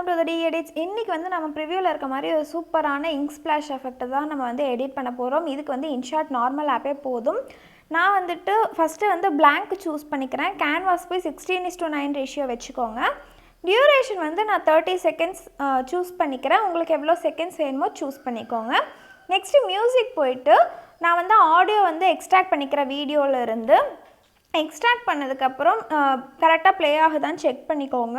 Welcome to the T edits. இன்றைக்கி வந்து நம்ம ப்ரிவியூவில் இருக்க மாதிரி ஒரு சூப்பரான இங்க் ஸ்ப்ளாஷ் எஃபெக்ட் தான் நம்ம வந்து எடிட் பண்ண போகிறோம். இதுக்கு வந்து இன்ஷாட் நார்மல் ஆப்பே போதும். நான் வந்துட்டு ஃபஸ்ட்டு வந்து பிளாங்க் சூஸ் பண்ணிக்கிறேன். கேன்வாஸ் போய் 16:9 ரேஷியோ வச்சுக்கோங்க. டியூரேஷன் வந்து நான் 30 செகண்ட்ஸ் சூஸ் பண்ணிக்கிறேன். உங்களுக்கு எவ்வளோ செகண்ட்ஸ் வேணுமோ சூஸ் பண்ணிக்கோங்க. நெக்ஸ்ட்டு மியூசிக் போயிட்டு நான் வந்து ஆடியோ வந்து எக்ஸ்ட்ராக்ட் பண்ணிக்கிற வீடியோவில் இருந்து எக்ஸ்ட்ராக்ட் பண்ணதுக்கப்புறம் கரெக்டாக ப்ளே ஆகுதான்னு செக் பண்ணிக்கோங்க.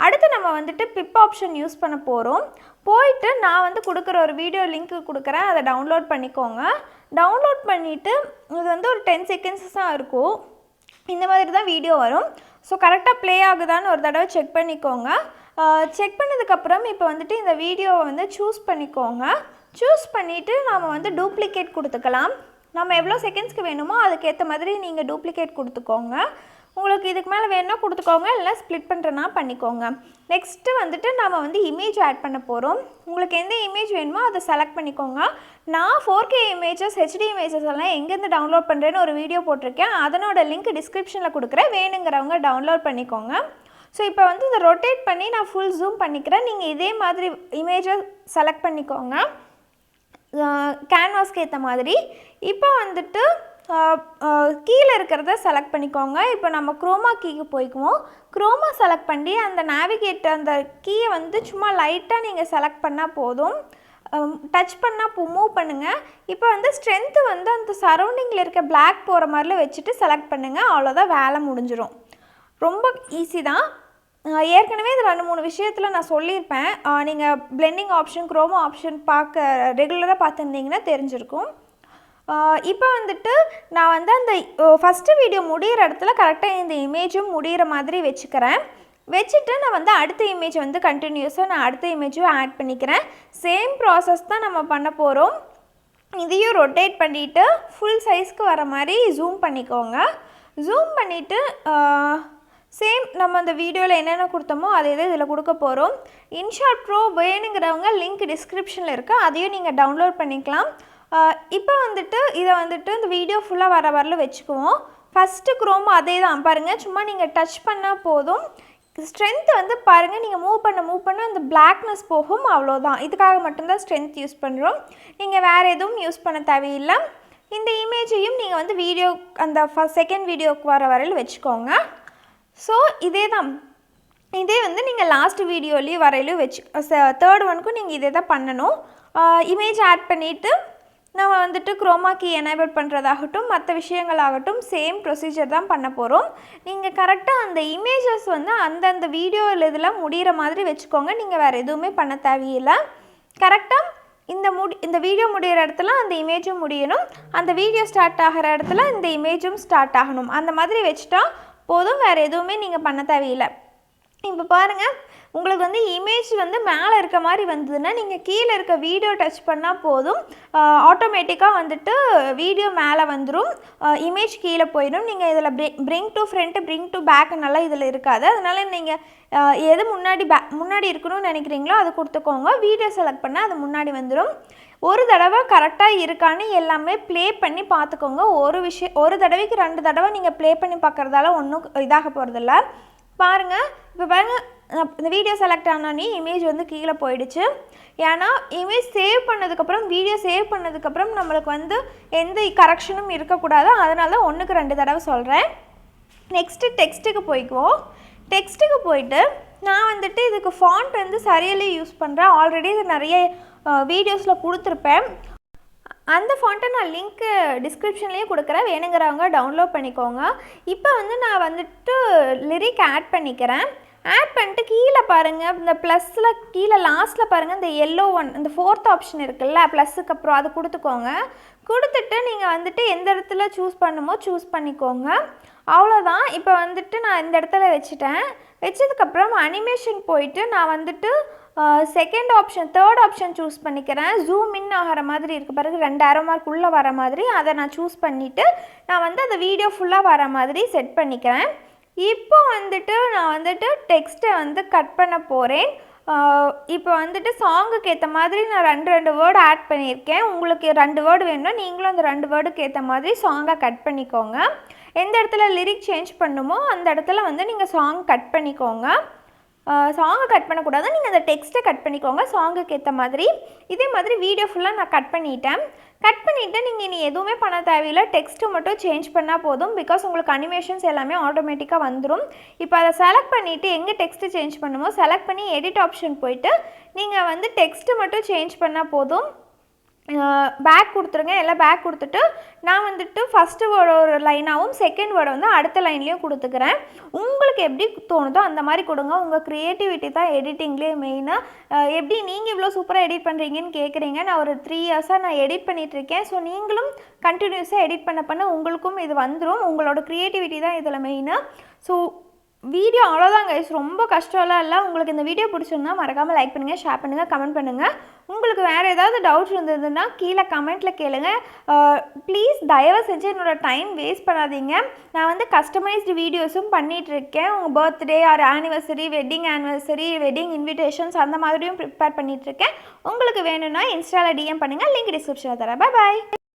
அடுத்து நம்ம வந்துட்டு பிப் ஆப்ஷன் யூஸ் பண்ண போகிறோம். போயிட்டு நான் வந்து கொடுக்குற ஒரு வீடியோ லிங்க்கு கொடுக்குறேன், அதை டவுன்லோட் பண்ணிக்கோங்க. டவுன்லோட் பண்ணிவிட்டு இது வந்து ஒரு 10 செகண்ட்ஸ் தான் இருக்கும். இந்த மாதிரி தான் வீடியோ வரும். ஸோ கரெக்டாக ப்ளே ஆகுதான்னு ஒரு தடவை செக் பண்ணிக்கோங்க. செக் பண்ணதுக்கப்புறம் இப்போ வந்துட்டு இந்த வீடியோவை வந்து சூஸ் பண்ணிக்கோங்க. சூஸ் பண்ணிவிட்டு நாம் வந்து டூப்ளிகேட் கொடுத்துக்கலாம். நம்ம எவ்வளோ செகண்ட்ஸ்க்கு வேணுமோ அதுக்கேற்ற மாதிரி நீங்கள் டூப்ளிகேட் கொடுத்துக்கோங்க. உங்களுக்கு இதுக்கு மேலே வேணும்னா கொடுத்துக்கோங்க, இல்லை ஸ்ப்ளிட் பண்ணுறனா பண்ணிக்கோங்க. நெக்ஸ்ட்டு வந்துட்டு நம்ம வந்து இமேஜ் ஆட் பண்ண போகிறோம். உங்களுக்கு எந்த இமேஜ் வேணுமோ அதை செலக்ட் பண்ணிக்கோங்க. நான் 4K இமேஜஸ் ஹெச்டி இமேஜஸ் எல்லாம் எங்கேருந்து டவுன்லோட் பண்ணுறேன்னு ஒரு வீடியோ போட்டிருக்கேன். அதனோட லிங்க் டிஸ்கிரிப்ஷனில் கொடுக்குறேன், வேணுங்கிறவங்க டவுன்லோட் பண்ணிக்கோங்க. ஸோ இப்போ வந்து இதை ரொட்டேட் பண்ணி நான் ஃபுல் ஜூம் பண்ணிக்கிறேன். நீங்கள் இதே மாதிரி இமேஜை செலக்ட் பண்ணிக்கோங்க கேன்வாஸ்க்கு ஏற்ற மாதிரி. இப்போ வந்துட்டு கீழே இருக்கிறத செலக்ட் பண்ணிக்கோங்க. இப்போ நம்ம குரோமா கீக்கு போய்க்குவோம். குரோமா செலக்ட் பண்ணி அந்த நேவிகேட்டர் அந்த கீயை வந்து சும்மா லைட்டாக நீங்கள் செலக்ட் பண்ணால் போதும். டச் பண்ணால் மூவ் பண்ணுங்கள். இப்போ வந்து ஸ்ட்ரென்த்து வந்து அந்த சரௌண்டிங்கில் இருக்க பிளாக் போகிற மாதிரிலாம் வச்சுட்டு செலக்ட் பண்ணுங்கள். அவ்வளோதான், வேலை முடிஞ்சிடும். ரொம்ப ஈஸி தான். ஏற்கனவே இது 2-3 விஷயத்தில் நான் சொல்லியிருப்பேன். நீங்கள் பிளெண்டிங் ஆப்ஷன் குரோமா ஆப்ஷன் ரெகுலராக பார்த்துருந்தீங்கன்னா தெரிஞ்சிருக்கும். இப்போ வந்துட்டு நான் வந்து அந்த ஃபஸ்ட்டு வீடியோ முடிகிற இடத்துல கரெக்டாக இந்த இமேஜும் முடிகிற மாதிரி வச்சுக்கிறேன். வச்சுட்டு நான் வந்து அடுத்த இமேஜ் வந்து கண்டினியூஸாக நான் அடுத்த இமேஜும் ஆட் பண்ணிக்கிறேன். சேம் ப்ராசஸ் தான் நம்ம பண்ண போகிறோம். இதையும் ரொட்டேட் பண்ணிவிட்டு ஃபுல் சைஸ்க்கு வர மாதிரி ஜூம் பண்ணிக்கோங்க. ஜூம் பண்ணிவிட்டு சேம் நம்ம அந்த வீடியோவில் என்னென்ன கொடுத்தோமோ அதே தான் இதில் கொடுக்க போகிறோம். இன்ஷாட் ப்ரோ வேணுங்கிறவங்க லிங்க் டிஸ்கிரிப்ஷனில் இருக்குது, அதையும் நீங்கள் டவுன்லோட் பண்ணிக்கலாம். இப்போ வந்துட்டு இதை வந்துட்டு இந்த வீடியோ ஃபுல்லாக வரல வச்சுக்குவோம். ஃபஸ்ட்டு குரோமா அதே தான் பாருங்கள், சும்மா நீங்கள் டச் பண்ணால் போதும். ஸ்ட்ரென்த் வந்து பாருங்கள், நீங்கள் மூவ் பண்ண அந்த பிளாக்னஸ் போகும், அவ்வளோதான். இதுக்காக மட்டும்தான் ஸ்ட்ரென்த் யூஸ் பண்ணுறோம். நீங்கள் வேறு எதுவும் யூஸ் பண்ண தேவையில்லை. இந்த இமேஜையும் நீங்கள் வந்து வீடியோ அந்த செகண்ட் வீடியோக்கு வரையில் வச்சுக்கோங்க. ஸோ இதே தான், இதே வந்து நீங்கள் லாஸ்ட் வீடியோலேயும் வரையிலும் தேர்ட் ஒனுக்கும் நீங்கள் இதே தான் பண்ணணும். இமேஜ் ஆட் பண்ணிவிட்டு நம்ம வந்துட்டு குரோமா கீ எனேபிள் பண்ணுறதாகட்டும் மற்ற விஷயங்களாகட்டும் சேம் ப்ரொசீஜர் தான் பண்ண போகிறோம். நீங்கள் கரெக்டாக அந்த இமேஜஸ் வந்து அந்தந்த வீடியோவில் இதெல்லாம் முடிகிற மாதிரி வச்சுக்கோங்க. நீங்கள் வேறு எதுவுமே பண்ண தேவையில்லை. கரெக்டாக இந்த வீடியோ முடிகிற இடத்துல அந்த இமேஜும் முடியணும், அந்த வீடியோ ஸ்டார்ட் ஆகிற இடத்துல இந்த இமேஜும் ஸ்டார்ட் ஆகணும். அந்த மாதிரி வச்சுட்டா போதும், வேறு எதுவுமே நீங்கள் பண்ண தேவையில்லை. இப்போ பாருங்கள், உங்களுக்கு வந்து இமேஜ் வந்து மேலே இருக்க மாதிரி வந்ததுன்னா நீங்கள் கீழே இருக்க வீடியோ டச் பண்ணால் போதும், ஆட்டோமேட்டிக்காக வந்துட்டு வீடியோ மேலே வந்துடும், இமேஜ் கீழே போயிடும். நீங்கள் இதில் bring to front bring to பேக்குனால இதில் இருக்காது. அதனால் நீங்கள் எது முன்னாடி இருக்கணும்னு நினைக்கிறீங்களோ அது கொடுத்துக்கோங்க. வீடியோ செலக்ட் பண்ணால் அது முன்னாடி வந்துடும். ஒரு தடவை கரெக்டாக இருக்கான்னு எல்லாமே ப்ளே பண்ணி பார்த்துக்கோங்க. ஒரு தடவைக்கு 2 தடவை நீங்கள் ப்ளே பண்ணி பார்க்குறதால ஒன்றும் இதாக போகிறதில்ல. பாருங்கள், இப்போ பாருங்கள், இந்த வீடியோ செலக்ட் ஆனோடனே இமேஜ் வந்து கீழே போயிடுச்சு. ஏன்னா இமேஜ் சேவ் பண்ணதுக்கப்புறம் வீடியோ சேவ் பண்ணதுக்கப்புறம் நம்மளுக்கு வந்து எந்த கரெக்ஷனும் இருக்கக்கூடாது. அதனால தான் 1க்கு 2 தடவை சொல்கிறேன். நெக்ஸ்ட்டு டெக்ஸ்ட்டுக்கு போய்க்குவோம். டெக்ஸ்ட்டுக்கு போயிட்டு நான் வந்துட்டு இதுக்கு ஃபாண்ட் வந்து சரியில்லை யூஸ் பண்ணுறேன். ஆல்ரெடி இது நிறைய வீடியோஸில் கொடுத்துருப்பேன். அந்த ஃபாண்ட்டை நான் லிங்க்கு டிஸ்கிரிப்ஷன்லேயே கொடுக்குறேன், வேணுங்கிறவங்க டவுன்லோட் பண்ணிக்கோங்க. இப்போ வந்து நான் வந்துட்டு லிரிக் ஆட் பண்ணிக்கிறேன். ஆட் பண்ணிட்டு கீழே பாருங்கள், இந்த ப்ளஸில் கீழே லாஸ்ட்டில் பாருங்கள், இந்த எல்லோ இந்த 4th ஆப்ஷன் இருக்குல்ல ப்ளஸுக்கு அப்புறம் அது கொடுத்துக்கோங்க. கொடுத்துட்டு நீங்கள் வந்துட்டு எந்த இடத்துல சூஸ் பண்ணுமோ சூஸ் பண்ணிக்கோங்க. அவ்வளோதான். இப்போ வந்துட்டு நான் இந்த இடத்துல வச்சுட்டேன். வச்சதுக்கப்புறம் அனிமேஷன் போயிட்டு நான் வந்துட்டு தேர்ட் ஆப்ஷன் சூஸ் பண்ணிக்கிறேன். ஜூம் இன் ஆகிற மாதிரி இருக்குது பிறகு 2 arrow mark உள்ளே வர மாதிரி அதை நான் சூஸ் பண்ணிவிட்டு நான் வந்து அந்த வீடியோ ஃபுல்லாக வர மாதிரி செட் பண்ணிக்கிறேன். இப்போ வந்துட்டு நான் வந்துட்டு டெக்ஸ்ட்டை வந்து கட் பண்ண போகிறேன். இப்போ வந்துட்டு சாங்குக்கு ஏற்ற மாதிரி நான் 2 வேர்டு ஆட் பண்ணியிருக்கேன். உங்களுக்கு 2 வேர்டு வேணும்னா நீங்களும் அந்த 2 வேர்டுக்கு ஏற்ற மாதிரி சாங்கை கட் பண்ணிக்கோங்க. எந்த இடத்துல லிரிக் சேஞ்ச் பண்ணுமோ அந்த இடத்துல வந்து நீங்கள் சாங் கட் பண்ணிக்கோங்க. சாங்கை கட் பண்ணக்கூடாது, நீங்கள் அந்த டெக்ஸ்ட்டை கட் பண்ணிக்கோங்க சாங்குக்கு ஏற்ற மாதிரி. இதே மாதிரி வீடியோ ஃபுல்லாக நான் கட் பண்ணிவிட்டு நீங்கள் இனி எதுவுமே பண்ண தேவையில்லை, டெக்ஸ்ட்டு மட்டும் சேஞ்ச் பண்ணால் போதும். பிகாஸ் உங்களுக்கு அனிமேஷன்ஸ் எல்லாமே ஆட்டோமேட்டிக்காக வந்துடும். இப்போ அதை செலக்ட் பண்ணிவிட்டு எங்கே டெக்ஸ்ட்டு சேஞ்ச் பண்ணுமோ செலக்ட் பண்ணி எடிட் ஆப்ஷன் போயிட்டு நீங்கள் வந்து டெக்ஸ்ட்டு மட்டும் சேஞ்ச் பண்ணால் போதும். பேக் கொடுத்துருங்க, எல்லாம் பேக் கொடுத்துட்டு நான் வந்துட்டு ஃபஸ்ட்டு வேர்டு ஒரு லைனாகவும் செகண்ட் வேர்டை வந்து அடுத்த லைன்லேயும் கொடுத்துக்கிறேன். உங்களுக்கு எப்படி தோணுதோ அந்த மாதிரி கொடுங்க. உங்கள் க்ரியேட்டிவிட்டி தான் எடிட்டிங்லேயே மெயினாக. எப்படி நீங்கள் இவ்வளோ சூப்பராக எடிட் பண்ணுறீங்கன்னு கேட்குறீங்க. நான் ஒரு 3 இயர்ஸாக நான் எடிட் பண்ணிகிட்ருக்கேன். ஸோ நீங்களும் கண்டினியூஸாக எடிட் பண்ண உங்களுக்கும் இது வந்துடும். உங்களோட க்ரியேட்டிவிட்டி தான் இதில் மெயினாக. ஸோ வீடியோ அவ்வளோதான் கைஸ், ரொம்ப கஷ்டம்லாம் இல்லை. உங்களுக்கு இந்த வீடியோ பிடிச்சிருந்தா மறக்காமல் லைக் பண்ணுங்கள், ஷேர் பண்ணுங்கள், கமெண்ட் பண்ணுங்கள். உங்களுக்கு வேறு ஏதாவது டவுட்ஸ் இருந்ததுன்னா கீழே கமெண்ட்டில் கேளுங்க. ப்ளீஸ் தயவு செஞ்சு என்னோடய டைம் வேஸ்ட் பண்ணாதீங்க. நான் வந்து கஸ்டமைஸ்டு வீடியோஸும் பண்ணிகிட்ருக்கேன். உங்கள் birthday R anniversary, wedding anniversary, wedding invitations அந்த மாதிரியும் ப்ரிப்பேர் பண்ணிகிட்ருக்கேன். உங்களுக்கு வேணும்னா இன்ஸ்டாவில் டிஎம் பண்ணுங்கள், லிங்க் டிஸ்கிரிப்ஷனில் தரேன். பாய்.